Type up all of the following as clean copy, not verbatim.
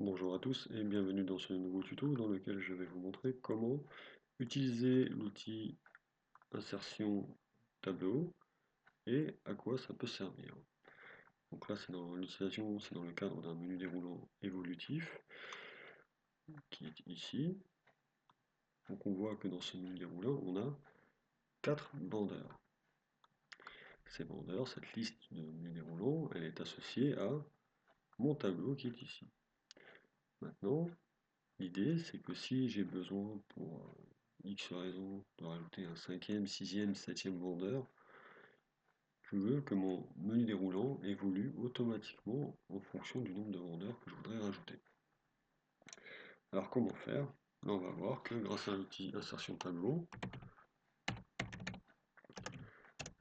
Bonjour à tous et bienvenue dans ce nouveau tuto dans lequel je vais vous montrer comment utiliser l'outil insertion tableau et à quoi ça peut servir. Donc là c'est dans l'utilisation, c'est dans le cadre d'un menu déroulant évolutif qui est ici. Donc on voit que dans ce menu déroulant on a 4 bandeurs. Ces bandeurs, cette liste de menus déroulants, elle est associée à mon tableau qui est ici. Maintenant, l'idée, c'est que si j'ai besoin pour X raisons de rajouter un cinquième, sixième, septième vendeur, je veux que mon menu déroulant évolue automatiquement en fonction du nombre de vendeurs que je voudrais rajouter. Alors comment faire? Là, on va voir que grâce à l'outil insertion tableau,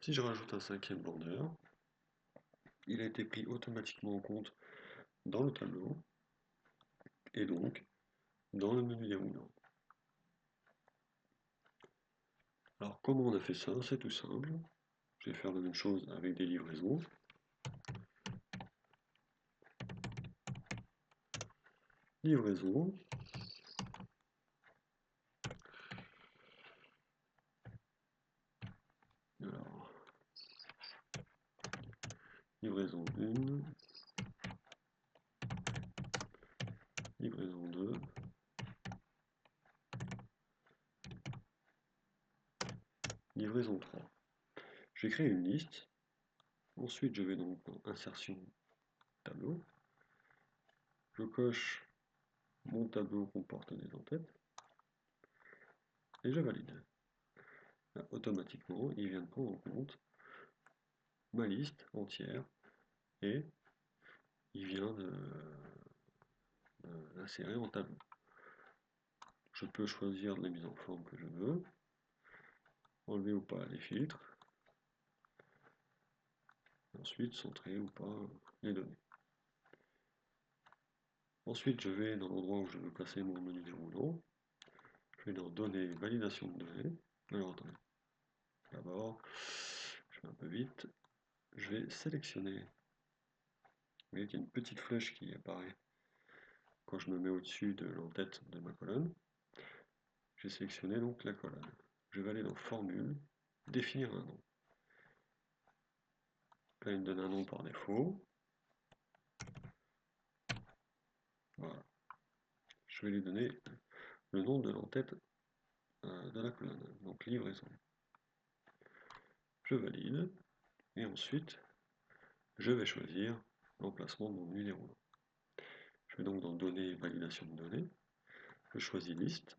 si je rajoute un cinquième vendeur, il a été pris automatiquement en compte dans le tableau et donc dans le menu déroulant. Alors comment on a fait ça? C'est tout simple. Je vais faire la même chose avec des livraisons. Livraison. Alors, livraison 1, livraison 2, livraison 3. Je vais créer une liste. Ensuite, je vais donc dans insertion tableau. Je coche mon tableau comporte des en-têtes et je valide. Là, automatiquement, il vient de prendre en compte ma liste entière et il vient de l'insérer en tableau. Je peux choisir la mise en forme que je veux, enlever ou pas les filtres, ensuite centrer ou pas les données. Ensuite, je vais dans l'endroit où je veux placer mon menu déroulant. Je vais dans données, validation de données. Alors attendez. D'abord, je vais un peu vite. Je vais sélectionner. Vous voyez qu'il y a une petite flèche qui apparaît quand je me mets au-dessus de l'en-tête de ma colonne. J'ai sélectionné donc la colonne. Je vais aller dans Formule, définir un nom. Là, il me donne un nom par défaut. Voilà. Je vais lui donner le nom de l'en-tête de la colonne, donc livraison. Je valide, et ensuite, je vais choisir l'emplacement de mon menu déroulant. Je vais donc dans Données, validation de données, je choisis Liste,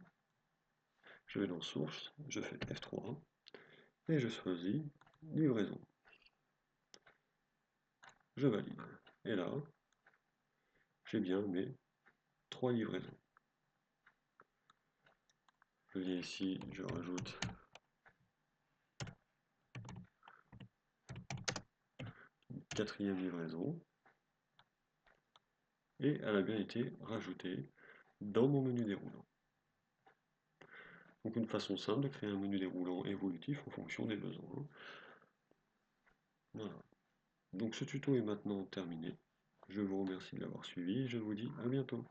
je vais dans Source, je fais F3, et je choisis Livraison. Je valide. Et là, j'ai bien mes 3 livraisons. Je viens ici, je rajoute une 4e livraison, et elle a bien été rajoutée dans mon menu déroulant. Donc une façon simple de créer un menu déroulant évolutif en fonction des besoins. Voilà. Donc ce tuto est maintenant terminé. Je vous remercie de l'avoir suivi et je vous dis à bientôt.